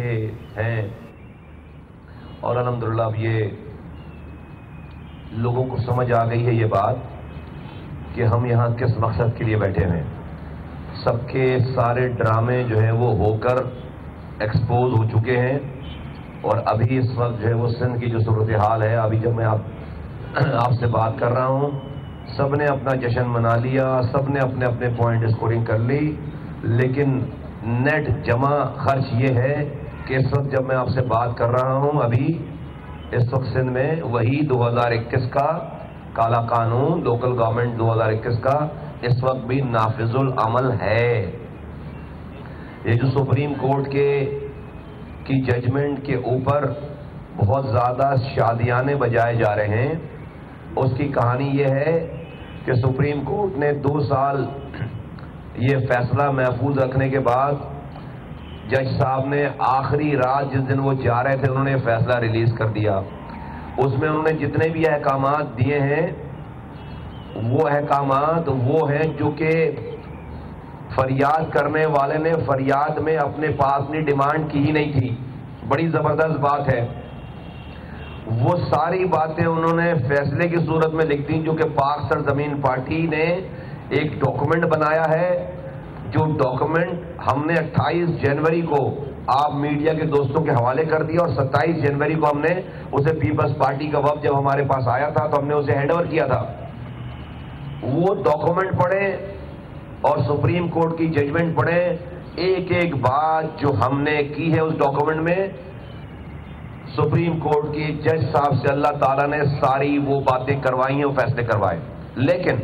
بیٹھے ہیں اور الحمدللہ اب یہ لوگوں کو سمجھ آ گئی ہے یہ بات کہ ہم یہاں کس مقصد کے لیے بیٹھے ہیں. سب کے سارے ڈرامے جو ہیں وہ ہو کر ایکسپوز ہو چکے ہیں اور ابھی اس وقت جو ہے وہ سندھ کی جو صورتحال ہے، ابھی جب میں آپ سے بات کر رہا ہوں، سب نے اپنا جشن منا لیا، سب نے اپنے اپنے پوائنٹ اسکورنگ کر لی، لیکن نیٹ جمع خرچ یہ ہے کہ اس وقت جب میں آپ سے بات کر رہا ہوں ابھی اس وقت سندھ میں وہی 2021 کا کالا قانون لوکل گورنمنٹ 2021 کا اس وقت بھی نافذ العمل ہے. یہ جو سپریم کورٹ کی ججمنٹ کے اوپر بہت زیادہ شادیانے بجائے جا رہے ہیں، اس کی کہانی یہ ہے کہ سپریم کورٹ نے 2 سال یہ فیصلہ محفوظ رکھنے کے بعد جج صاحب نے آخری رات جس دن وہ جا رہے تھے انہوں نے فیصلہ ریلیز کر دیا. اس میں انہوں نے جتنے بھی احکامات دیے ہیں وہ احکامات وہ ہیں جو کہ فریاد کرنے والے نے فریاد میں اپنے پاس اپنی ڈیمانڈ کی ہی نہیں تھی. بڑی زبردست بات ہے. وہ ساری باتیں انہوں نے فیصلے کی صورت میں لکھ دی جو کہ پاک سرزمین پارٹی نے ایک ڈاکومنٹ بنایا ہے، جو ڈاکومنٹ ہم نے 28 جنوری کو آپ میڈیا کے دوستوں کے حوالے کر دیا اور 27 جنوری کو ہم نے اسے پیپلز پارٹی کا وفد جب ہمارے پاس آیا تھا تو ہم نے اسے ہینڈ اوور کیا تھا. وہ ڈاکومنٹ پڑھیں اور سپریم کورٹ کی ججمنٹ پڑھیں. ایک ایک بات جو ہم نے کی ہے اس ڈاکومنٹ میں سپریم کورٹ کی جج صاحب سے اللہ تعالیٰ نے ساری وہ باتیں کروائی ہیں، وہ فیصلے کروائے. لیکن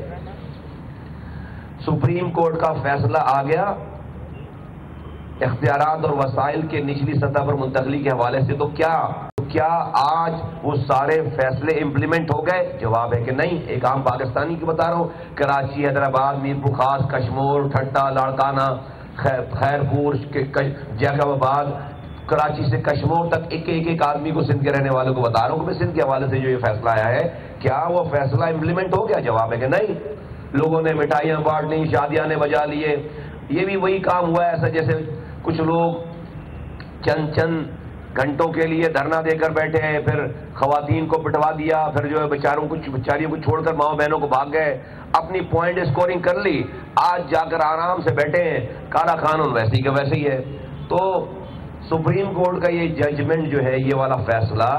سپریم کورٹ کا فیصلہ آ گیا اختیارات اور وسائل کے نچلی سطح پر منتقلی کے حوالے سے، تو کیا آج وہ سارے فیصلے امپلیمنٹ ہو گئے؟ جواب ہے کہ نہیں. ایک عام پاکستانی کی بتا رہا ہوں، کراچی، حیدرآباد، میرپور خاص، کشمور، ٹھٹا، لاڑکانہ، خیرپور، جیکب آباد، کراچی سے کشمور تک ایک آدمی کو سندھ کے رہنے والوں کو بتا رہا ہوں کہ سندھ کے حوالے سے جو یہ فیصلہ آیا ہے کیا وہ فیصلہ امپلیمنٹ ہو گیا؟ جواب ہے کہ نہیں. لوگوں نے مٹھائیاں بانٹ لی، شادیاں نے بجا لیے. یہ بھی وہی کام ہوا ہے ایسا جیسے کچھ لوگ چند گھنٹوں کے لیے دھرنا دے کر بیٹھے ہیں، پھر خواتین کو پٹوا دیا، پھر جو ہے بیچاریوں کو چھوڑ کر ماؤں بہنوں کو بھاگ گئے، اپنی پوائنٹ اسکورنگ کر لی، آج جا کر آرام سے بیٹھے ہیں. کالا قانون ویسے کا ویسے ہی ہے. تو سپریم کورٹ کا یہ ججمنٹ جو ہے، یہ والا فیصلہ،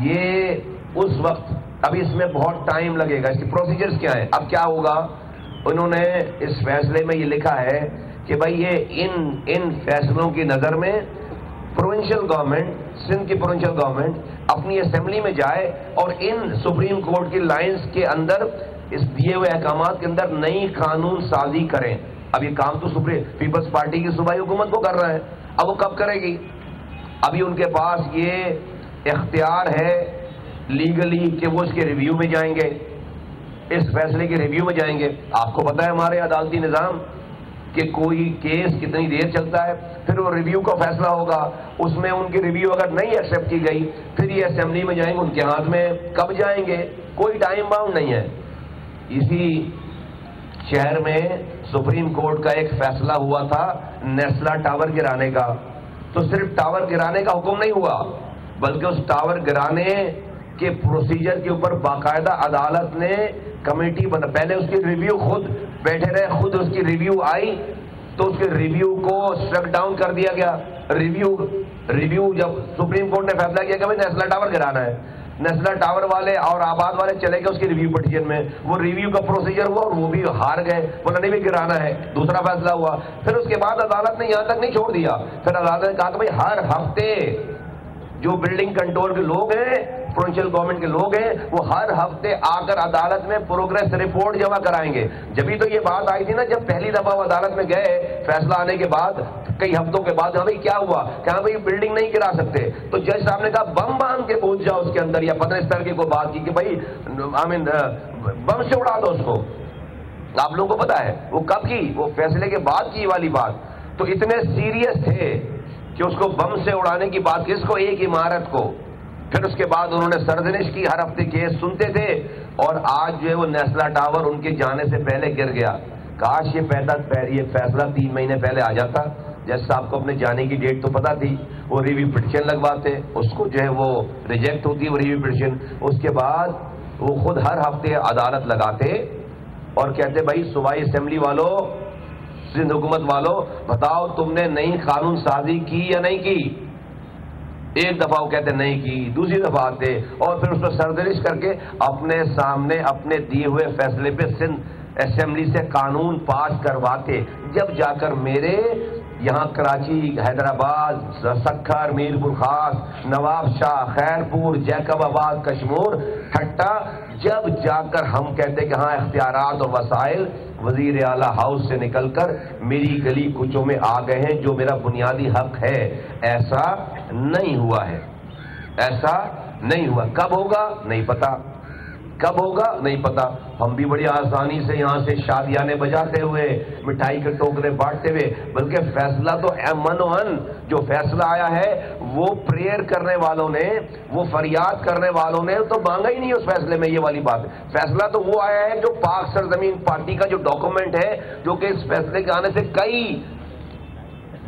یہ اس وقت ابھی اس میں بہت ٹائم لگے گا. اس کی پروسیجرز کیا ہیں؟ اب کیا ہوگا؟ انہوں نے اس فیصلے میں یہ لکھا ہے کہ بھائی یہ ان فیصلوں کی نظر میں پروونشل گورنمنٹ، سندھ کی پروونشل گورنمنٹ اپنی اسمبلی میں جائے اور ان سپریم کورٹ کی لائنز کے اندر اس دیے ہوئے احکامات کے اندر نئی قانون سازی کریں. اب یہ کام تو پیپلز پارٹی کی صوبائی حکومت کو کر رہا ہے. اب وہ کب کرے گی؟ ابھی ان کے پاس یہ اختیار ہے لیگلی کہ وہ اس کے ریویو میں جائیں گے، اس فیصلے کے ریویو میں جائیں گے. آپ کو پتہ ہے ہمارے عدالتی نظام کہ کوئی کیس کتنی دیر چلتا ہے، پھر وہ ریویو کا فیصلہ ہوگا، اس میں ان کی ریویو اگر نہیں ایکسیپٹ کی گئی پھر یہ اسمبلی میں جائیں گے. ان کے ہاتھ میں کب جائیں گے؟ کوئی ٹائم باؤنڈ نہیں ہے. اسی شہر میں سپریم کورٹ کا ایک فیصلہ ہوا تھا نیسلا ٹاور گرانے کا. تو صرف ٹاور گرانے کا حکم نہیں ہوا بلکہ اس ٹاور گرانے کے پروسیجر کے اوپر باقاعدہ عدالت نے کمیٹی بنا. پہلے اس کی ریویو خود بیٹھے رہے، خود اس کی ریویو آئی تو اس کے ریویو کو اسٹرک ڈاؤن کر دیا گیا. ریویو جب سپریم کورٹ نے فیصلہ کیا کہ بھائی نیسلا ٹاور گرانا ہے، نیسلا ٹاور والے اور آباد والے چلے گئے اس کی ریویو پٹیشن میں، وہ ریویو کا پروسیجر ہوا اور وہ بھی ہار گئے، وہ نہیں بھی گرانا ہے. دوسرا فیصلہ ہوا. پھر اس کے بعد عدالت نے یہاں تک نہیں چھوڑ دیا، پھر عدالت نے کہا کہ بھائی ہر ہفتے جو بلڈنگ کنٹرول کے لوگ ہیں، پروونشل گورنمنٹ کے لوگ ہیں، وہ ہر ہفتے آ کر عدالت میں پروگریس رپورٹ جمع کرائیں گے. جبھی تو یہ بات آئی تھی نا جب پہلی دفعہ وہ عدالت میں گئے فیصلہ آنے کے بعد کئی ہفتوں کے بعد، ہاں بھائی کیا ہوا، کہاں بھائی بلڈنگ نہیں گرا سکتے. تو جج صاحب نے کہا بم باندھ کے پہنچ جاؤ اس کے اندر، یا پتہ اس طرح کی کوئی بات کی کہ بھائی بم سے اڑا دو اس کو. آپ لوگوں کو پتا ہے وہ کب کی؟ وہ فیصلے کے بعد کی والی بات. تو اتنے سیریس تھے کہ اس کو بم سے اڑانے کی بات کی، اس کو ایک عمارت کو. پھر اس کے بعد انہوں نے سرزنش کی، ہر ہفتے کیس سنتے تھے، اور آج جو ہے وہ نیسلا ٹاور ان کے جانے سے پہلے گر گیا. کاش یہ فیصلہ 3 مہینے پہلے آ جاتا جج صاحب کو اپنے جانے کی ڈیٹ تو پتا تھی، وہ ریویو پٹیشن لگواتے، اس کو جو ہے وہ ریجیکٹ ہوتی ہے وہ ریویو پٹیشن، اس کے بعد وہ خود ہر ہفتے عدالت لگاتے اور کہتے بھائی صوبائی اسمبلی والوں، سندھ حکومت والوں، بتاؤ تم نے نئی قانون سازی کی یا نہیں کی؟ ایک دفعہ وہ کہتے نہیں کی، دوسری دفعہ آتے اور پھر اس پر سرزنش کر کے اپنے سامنے اپنے دیے ہوئے فیصلے پہ سندھ اسمبلی سے قانون پاس کرواتے، جب جا کر میرے یہاں کراچی، حیدرآباد، سکھر، میرپور خاص، نواب شاہ، خیرپور، جیکب آباد، کشمور، ٹھٹا، جب جا کر ہم کہتے کہ ہاں اختیارات اور وسائل وزیر اعلیٰ ہاؤس سے نکل کر میری گلی کوچوں میں آ گئے ہیں جو میرا بنیادی حق ہے، ایسا نہیں ہوا ہے، ایسا نہیں ہوا۔ کب ہوگا نہیں پتا، کب ہوگا نہیں پتا۔ ہم بھی بڑی آسانی سے یہاں سے شادیانے بجاتے ہوئے، مٹھائی کے ٹوکرے بانٹتے ہوئے، بلکہ فیصلہ تو امن جو فیصلہ آیا ہے وہ پریئر کرنے والوں نے، وہ فریاد کرنے والوں نے تو مانگا ہی نہیں اس فیصلے میں، یہ والی بات۔ فیصلہ تو وہ آیا ہے جو پاک سرزمین پارٹی کا جو ڈاکومنٹ ہے، جو کہ اس فیصلے کے آنے سے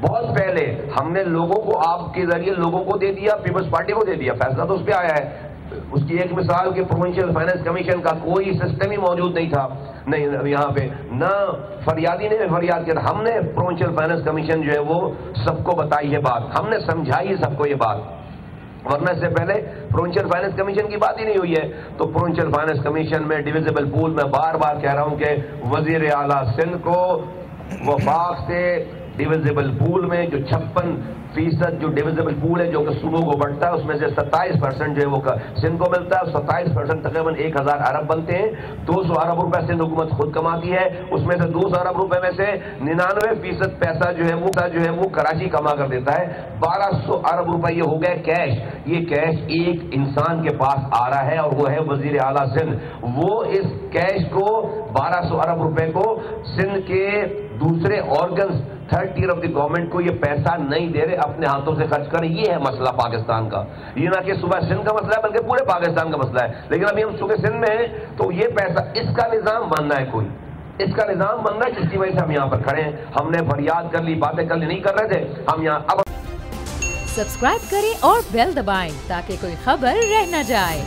بہت پہلے ہم نے لوگوں کو، آپ کے ذریعے لوگوں کو دے دیا، پیپلز پارٹی کو دے دیا، فیصلہ تو اس پہ آیا ہے۔ اس کی ایک مثال کہ پروونشل فائنانس کمیشن کا کوئی سسٹم ہی موجود نہیں تھا، نہیں یہاں پہ نہ فریادی نے فریاد کیا، ہم نے پروونشل فائنانس کمیشن جو ہے وہ سب کو بتائی ہے بات، ہم نے سمجھائی سب کو یہ بات، ورنہ اس سے پہلے پروونشل فائنانس کمیشن کی بات ہی نہیں ہوئی ہے۔ تو پروونشل فائنانس کمیشن میں ڈیویزیبل پول، میں بار بار کہہ رہا ہوں کہ وزیر اعلیٰ سندھ کو وفاق سے ڈیویزیبل پول میں جو 56% جو ڈیویزیبل پول ہے جو کہ صوبوں کو بڑھتا ہے، اس میں سے 27% جو ہے وہ سندھ کو ملتا ہے، 27% تقریباً 1000 ارب بنتے ہیں، 200 ارب روپے سندھ حکومت خود کماتی ہے، اس میں سے 200 ارب روپے میں سے 99% پیسہ جو ہے وہ کراچی کما کر دیتا ہے، 1200 ارب روپے یہ ہو گئے کیش، یہ کیش ایک انسان کے پاس آ رہا ہے اور وہ ہے وزیر اعلیٰ سندھ، وہ اس کیش کو 1200 ارب روپے کو سندھ کے دوسرے organs third tier of the government کو یہ پیسہ نہیں دے رہے، اپنے ہاتھوں سے خرچ کریں۔ یہ ہے مسئلہ پاکستان کا، یہ نہ کہ صوبہ سندھ کا مسئلہ ہے بلکہ پورے پاکستان کا مسئلہ ہے۔ لیکن ابھی ہم صوبہ سندھ میں ہیں تو یہ پیسہ، اس کا نظام بننا ہے، کوئی اس کا نظام بننا ہے، جس کی وجہ سے ہم یہاں پر کھڑے ہیں۔ ہم نے فریاد کر لی، باتیں کر لی، نہیں کر رہے تھے ہم یہاں۔ اب سبسکرائب کریں اور بیل دبائیں تاکہ کوئی خبر رہ نہ جائے۔